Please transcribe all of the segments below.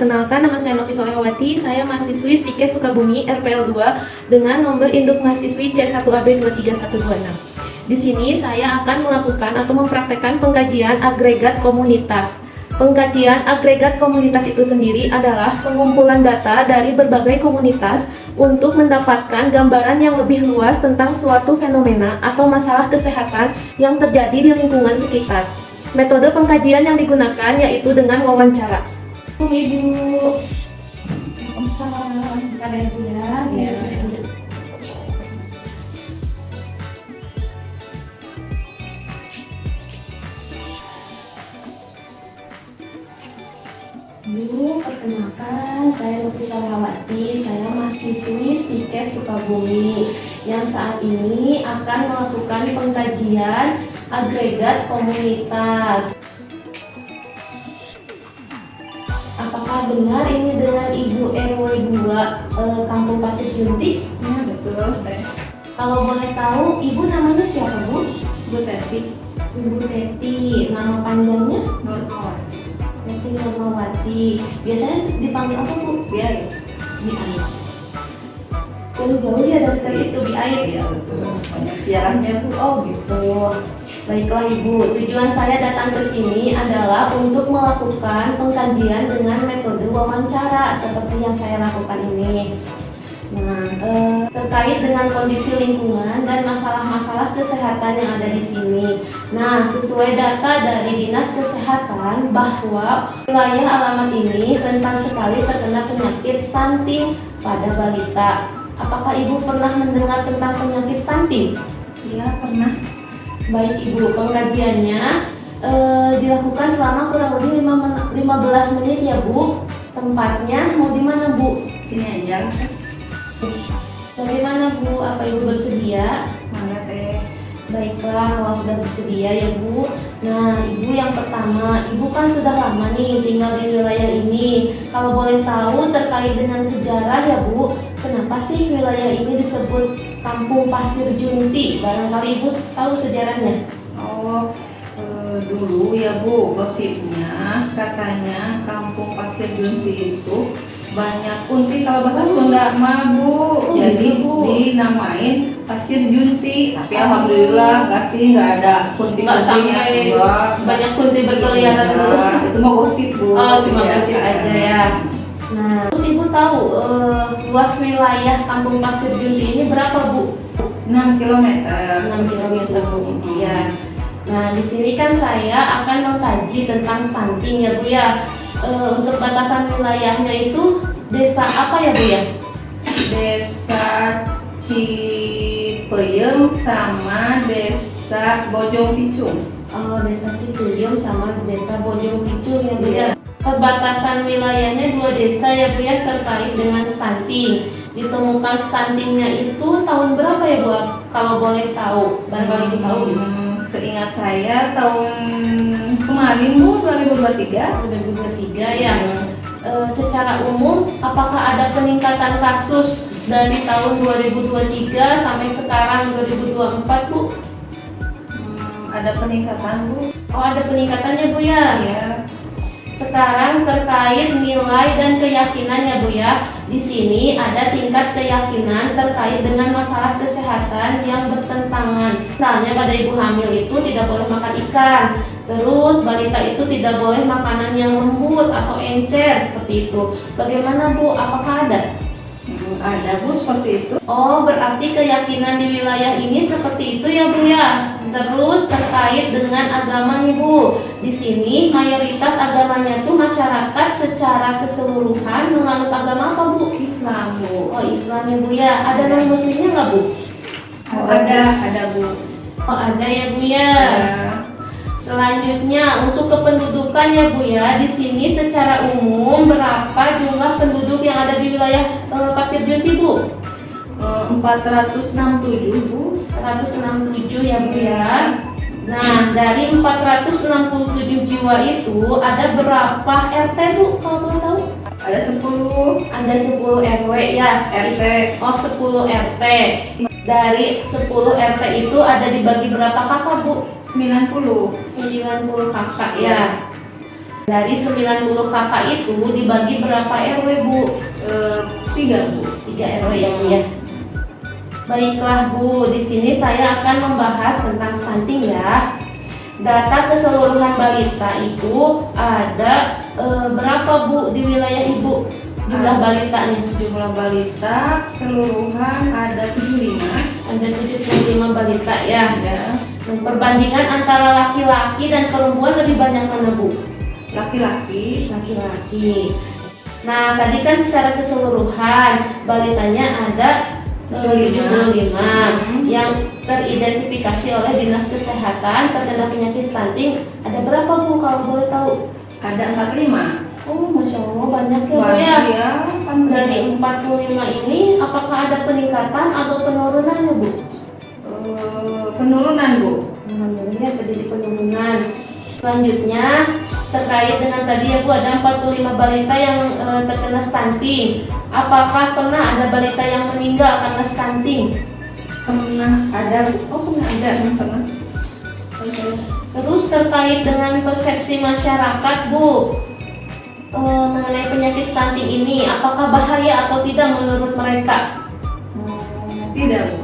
Perkenalkan, nama saya Novi Solehawati. Saya mahasiswi Stikes Sukabumi RPL 2 dengan nomor induk mahasiswi C1AB23126. Di sini saya akan melakukan atau mempraktekkan pengkajian agregat komunitas. Pengkajian agregat komunitas itu sendiri adalah pengumpulan data dari berbagai komunitas untuk mendapatkan gambaran yang lebih luas tentang suatu fenomena atau masalah kesehatan yang terjadi di lingkungan sekitar. Metode pengkajian yang digunakan yaitu dengan wawancara. Ibu. Waalaikumsalam. Bentar ya Bu ya. Bu, perkenalkan, saya Novi Solehawati. Saya mahasiswi Stikes Sukabumi yang saat ini akan melakukan pengkajian agregat komunitas. Apakah benar ini dengan Ibu RW 2 Kampung Pasir Junti? Ya betul. Kalau boleh tahu, Ibu namanya siapa, Bu? Bu Teti Ibu Teti. Nama panjangnya? Nurmawati. Teti Nurmawati. Biasanya dipanggil apa, Bu? Biarin. Bi Air. Jauh-jauh ya dari tadi itu Bi Air. Iya betul. Banyak siarannya Bu. Oh gitu. Baiklah Ibu, tujuan saya datang ke sini adalah untuk melakukan pengkajian dengan metode wawancara seperti yang saya lakukan ini. Nah, terkait dengan kondisi lingkungan dan masalah-masalah kesehatan yang ada di sini. Nah, sesuai data dari Dinas Kesehatan bahwa wilayah alamat ini rentan sekali terkena penyakit stunting pada balita. Apakah Ibu pernah mendengar tentang penyakit stunting? Iya pernah. Baik Ibu, pengkajiannya dilakukan selama kurang lebih 15 menit ya Bu. Tempatnya mau di mana Bu? Sini aja. Bagaimana Bu? Apa Ibu bersedia? Mangga teh. Baiklah, kalau sudah bersedia ya Bu. Nah, Ibu yang pertama, Ibu kan sudah lama nih tinggal di wilayah ini. Kalau boleh tahu terkait dengan sejarah ya Bu, kenapa sih wilayah ini disebut Kampung Pasir Junti? Barangkali Ibu tahu sejarahnya. Oh, dulu ya Bu, gosipnya katanya Kampung Pasir Junti itu banyak kunti kalau bahasa Sunda mah Bu. Jadi gitu, Bu. dinamain Pasir Junti. Tapi alhamdulillah nggak ada Nggak kunti-kuntinya. sampai Enggak. banyak kunti berkeliaran gitu. Itu mah gosip Bu. Oh, cuma Iya, gosip aja ya. Nah, terus Ibu tahu luas wilayah Kampung Pasir Junti ini berapa Bu? 6 km. 6 km sekian. Nah, di sini kan saya akan mengkaji tentang stunting ya Bu ya. Untuk batasan wilayahnya itu desa apa ya Bu ya? Desa Cipeyem sama Desa Bojong Picung. Desa Cipeyem sama desa Bojong Picung ya Bu ya. Iya. Perbatasan wilayahnya dua desa ya Bu ya terkait dengan stunting. Ditemukan stuntingnya itu tahun berapa ya Bu? Kalau boleh tahu, barangkali Ibu tahu gitu. Seingat saya tahun kemarin Bu 2023. 2023 ya. Secara umum, apakah ada peningkatan kasus dari tahun 2023 sampai sekarang 2024 Bu? Ada peningkatan Bu. Oh, ada peningkatannya Bu ya. Iya. Sekarang terkait nilai dan keyakinan ya Bu ya. Di sini ada tingkat keyakinan terkait dengan masalah kesehatan yang bertentangan. Misalnya pada ibu hamil itu tidak boleh makan ikan. Terus balita itu tidak boleh makanan yang lembut atau encer seperti itu. Bagaimana Bu? Apakah ada? Ada Bu seperti itu. Oh, berarti keyakinan di wilayah ini seperti itu ya Bu ya. Terus terkait dengan agama nih Bu. Di sini mayoritas agamanya tuh masyarakat secara keseluruhan menganut agama apa Bu? Islam Bu. Oh, Islam ya Bu ya. Ada non muslimnya nggak Bu? Oh, ada Bu. Oh, ada ya Bu ya. Ya. Selanjutnya untuk kependudukan ya Bu ya. Di sini secara umum berapa jumlah penduduk yang ada di wilayah Pasir Junti Bu? 467 Bu. 167 ya Bu ya. Nah, dari 467 jiwa itu ada berapa RT Bu kalau boleh tahu? Ada 10 Ada 10 RW ya. RT. Oh, 10 RT. Dari 10 RT itu ada dibagi berapa kakak Bu? 90. 90 kakak ya. Dari 90 kakak itu dibagi berapa RW Bu? 3 Bu. 3 RW ya Bu ya. Baiklah Bu, di sini saya akan membahas tentang stunting ya. Data keseluruhan balita itu ada berapa Bu di wilayah Ibu? Jumlah balitanya? Jumlah balita keseluruhan ada 75. Ada 75 balita ya. Ya. Perbandingan antara laki-laki dan perempuan lebih banyak mana Bu? Laki-laki. Laki-laki. Nah, tadi kan secara keseluruhan balitanya ada 75 yang teridentifikasi oleh Dinas Kesehatan terkena penyakit stunting. Ada berapa Bu kalau boleh tahu? Ada 45. Oh, Masya Allah banyak ya Bu Banyak ya. ya. Dari 45 ini apakah ada peningkatan atau penurunannya Bu? Penurunan Bu. Alhamdulillah terjadi penurunan. Selanjutnya terkait dengan tadi ya Bu, ada 45 balita yang terkena stunting. Apakah pernah ada balita yang meninggal karena stunting? Pernah ada Bu. Oh, pernah ada. Pernah. Terus terkait dengan persepsi masyarakat Bu, mengenai penyakit stunting ini, apakah bahaya atau tidak menurut mereka? Tidak Bu.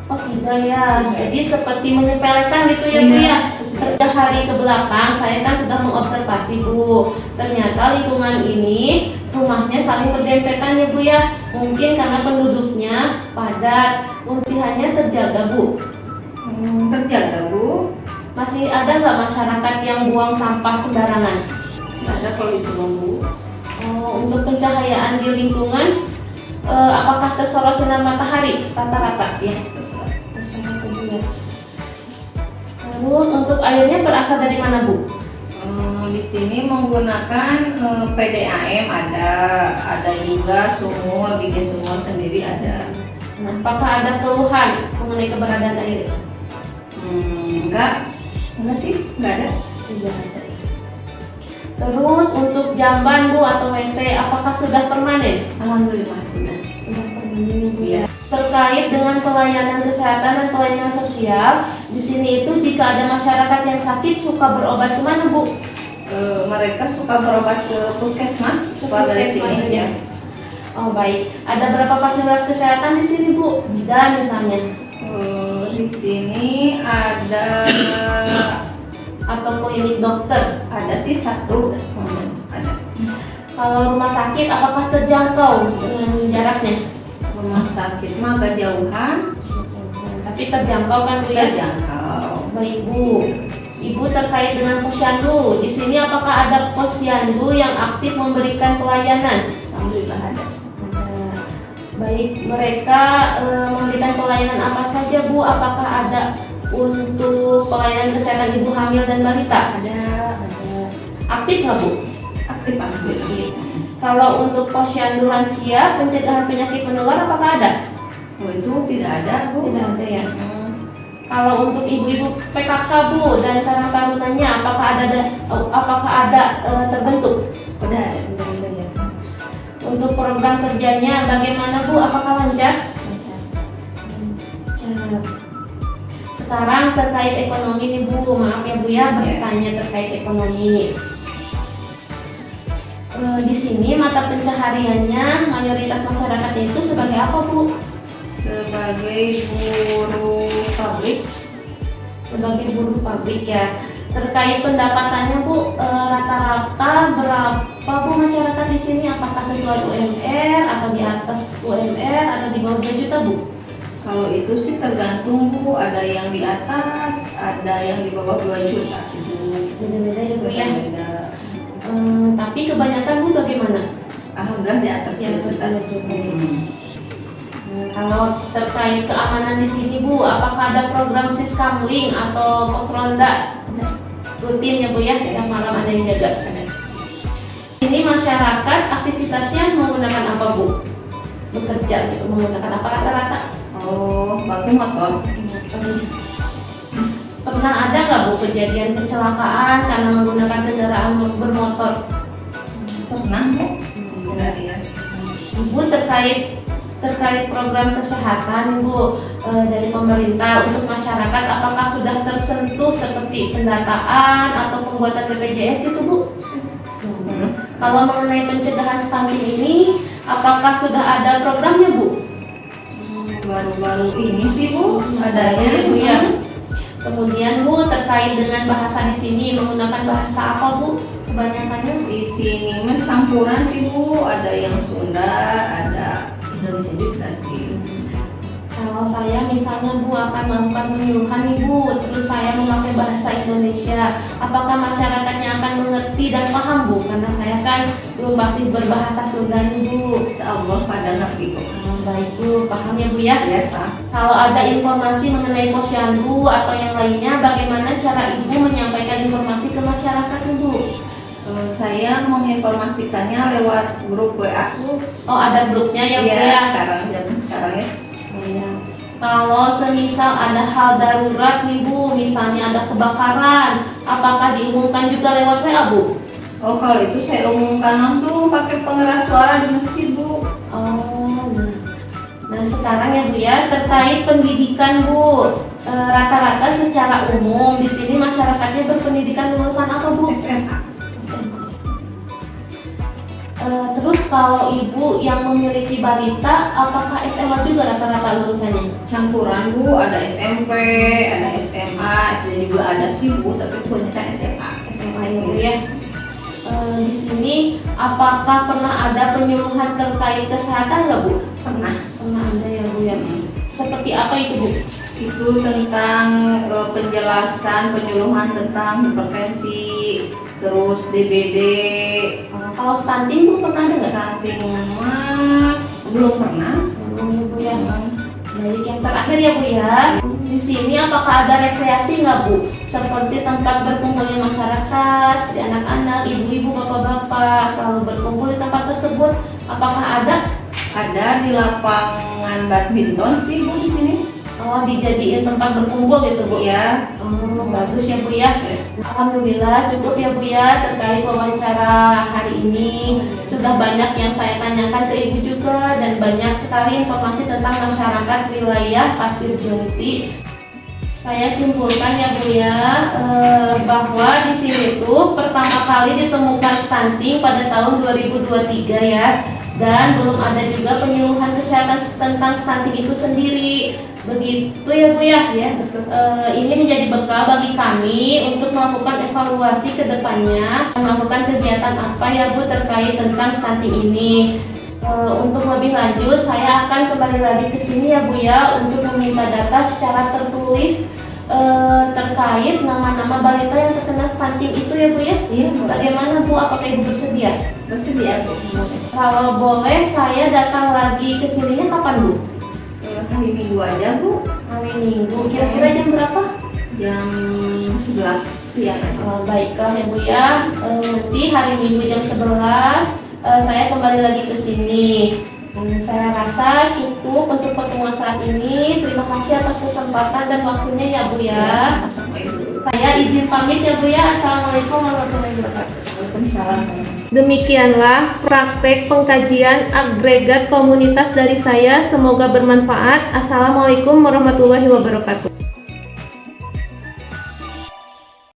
Oh tidak ya, jadi seperti menyepelekan gitu ya Bu ya. 3 hari ke belakang saya kan sudah mengobservasi Bu, ternyata lingkungan ini rumahnya saling berdempetan ya Bu ya. Mungkin karena penduduknya padat, kebersihannya terjaga Bu. Terjaga Bu. Masih ada nggak masyarakat yang buang sampah sembarangan? Masih ada kalau itu Bu. Oh, untuk pencahayaan di lingkungan, apakah tersorot sinar matahari rata-rata? Ya, terserah. Terus untuk airnya berasal dari mana Bu? Di sini menggunakan PDAM ada juga sumur, bikin sumur sendiri ada. Nah, apakah ada keluhan mengenai keberadaan air? Enggak sih, enggak ada. Tidak ada. Terus untuk jamban Bu atau WC, apakah sudah permanen? Alhamdulillah sudah. Sudah permanen Bu Iya. ya. Terkait dengan pelayanan kesehatan dan pelayanan sosial, di sini itu jika ada masyarakat yang sakit suka berobat kemana Bu? Mereka suka berobat ke puskesmas, keluar dari sini ya. Oh baik. Ada berapa fasilitas kesehatan di sini Bu? Bidan misalnya? Di sini ada Atau klinik dokter? ada sih satu. Ada. Kalau rumah sakit apakah terjangkau dengan jaraknya? Rumah sakit mah agak jauhan, Tapi terjangkau kan Bu ya? terjangkau. Baik Bu. Ibu terkait dengan posyandu, di sini apakah ada posyandu yang aktif memberikan pelayanan? Alhamdulillah ada. Baik, mereka memberikan pelayanan apa saja Bu? Apakah ada untuk pelayanan kesehatan ibu hamil dan balita? Ada. Aktif nggak Bu? Aktif alhamdulillah. Kalau untuk posyandu lansia, pencegahan penyakit menular apakah ada? Itu tidak ada Bu. Tidak ada ya. Kalau untuk ibu-ibu PKK Bu dan karang tarunanya, apakah ada terbentuk? Udah ada. Ada ya. Untuk program kerjanya bagaimana Bu? Apakah lancar? Lancar. Sekarang terkait ekonomi nih Bu, maaf ya Bu ya bertanya terkait ekonomi. Di sini mata pencahariannya mayoritas masyarakat itu sebagai apa Bu? Sebagai buruh pabrik. Sebagai buruh pabrik ya. Terkait pendapatannya Bu, rata-rata berapa Bu masyarakat di sini? Apakah sesuai UMR atau di atas UMR atau di bawah 2 juta Bu? Kalau itu sih tergantung Bu, ada yang di atas, ada yang di bawah 2 juta sih Bu. Beda-beda ya Bu ya. Beda. Tapi kebanyakan Bu bagaimana? Alhamdulillah di atas Yang 2 juta. Kalau terkait keamanan di sini Bu, apakah ada program siskamling atau pos ronda rutin ya Bu ya, yang malam ada yang jaga? Ini masyarakat aktivitasnya menggunakan apa Bu? Bekerja gitu, menggunakan apa rata-rata? Oh, baku motor. Pernah ada nggak Bu kejadian kecelakaan karena menggunakan kendaraan bermotor? Pernah Bu? Tidak ya. Ibu terkait program kesehatan Bu dari pemerintah untuk masyarakat, apakah sudah tersentuh seperti pendataan atau pembuatan BPJS gitu Bu? Kalau mengenai pencegahan stunting ini, apakah sudah ada programnya, Bu? Baru-baru ini sih Bu, adanya Bu ya. Kemudian Bu, terkait dengan bahasa di sini menggunakan bahasa apa, Bu? Kebanyakannya di sini mah campuran sih Bu, ada yang Sunda, ada Indonesia juga sih. kalau saya misalnya Bu akan melakukan penyuluhan nih Bu, terus saya memakai bahasa Indonesia, apakah masyarakatnya akan mengerti dan paham Bu? Karena saya kan belum pasti berbahasa Sunda nih Bu. Insya Allah pada ngerti kok. Baik Bu, paham ya Bu ya? Ya Pak. Kalau ada informasi mengenai posyandu atau yang lainnya, bagaimana cara Ibu menyampaikan informasi ke masyarakat Bu? Saya menginformasikannya lewat grup WA. Oh, ada grupnya ya Bu Iya, ya? zaman sekarang ya. Iya. Kalau semisal ada hal darurat nih Bu, misalnya ada kebakaran, apakah diumumkan juga lewat WA Bu? Oh, kalau itu saya umumkan langsung pakai pengeras suara di masjid Bu. Oh, nah sekarang ya Bu ya, terkait pendidikan Bu, rata-rata secara umum di sini masyarakatnya berpendidikan lulusan apa Bu? SMA. Terus kalau Ibu yang memiliki balita, apakah SMA juga rata-rata lulusannya? Campuran Bu, ada SMP, ada SMA, SD juga ada sih Bu, tapi kebanyakan SMA. SMA ya Bu ya. Di sini apakah pernah ada penyuluhan terkait kesehatan nggak Bu? Pernah. Pernah ada ya Bu ya. Seperti apa itu Bu? Itu tentang penjelasan, penyuluhan tentang hipertensi, terus DBD, Kalau stunting Bu pernah ada nggak? stunting mah belum pernah. Belum ya Bu ya. Baik, yang terakhir ya Bu ya. Di sini apakah ada rekreasi nggak Bu? Seperti tempat berkumpulnya masyarakat, seperti anak-anak, ibu-ibu, bapak-bapak selalu berkumpul di tempat tersebut. Apakah ada? Ada di lapangan badminton sih Bu di sini. Oh, dijadiin tempat berkumpul gitu Bu? Iya. Oh, bagus ya Bu ya. Alhamdulillah cukup ya Bu ya terkait wawancara hari ini. Sudah banyak yang saya tanyakan ke Ibu juga dan banyak sekali informasi tentang masyarakat wilayah Pasir Junti. Saya simpulkan ya Bu ya bahwa di sini tuh pertama kali ditemukan stunting pada tahun 2023 ya. Dan belum ada juga penyuluhan kesehatan tentang stunting itu sendiri. Begitu ya Bu ya. Iya, betul. Ini menjadi bekal bagi kami untuk melakukan evaluasi ke depannya, melakukan kegiatan apa ya Bu terkait tentang stunting ini. Untuk lebih lanjut, saya akan kembali lagi ke sini ya Bu ya untuk meminta data secara tertulis terkait nama-nama balita yang terkena stunting itu ya Bu ya. Iya, Bagaimana Bu? Apakah Ibu bersedia? bersedia Bu. Kalau boleh, saya datang lagi ke sininya kapan Bu? Hari Minggu aja Bu, Hari Minggu. Kira-kira jam berapa? jam 11 siang aja. Baiklah ya Bu ya. Nanti hari Minggu jam 11 saya kembali lagi ke sini. Saya rasa cukup untuk pertemuan saat ini. Terima kasih atas kesempatan dan waktunya ya Bu ya. Sama Ibu. Saya izin pamit ya Bu ya. Assalamualaikum warahmatullahi wabarakatuh. Waalaikumsalam. Demikianlah praktek pengkajian agregat komunitas dari saya. Semoga bermanfaat. Assalamualaikum warahmatullahi wabarakatuh.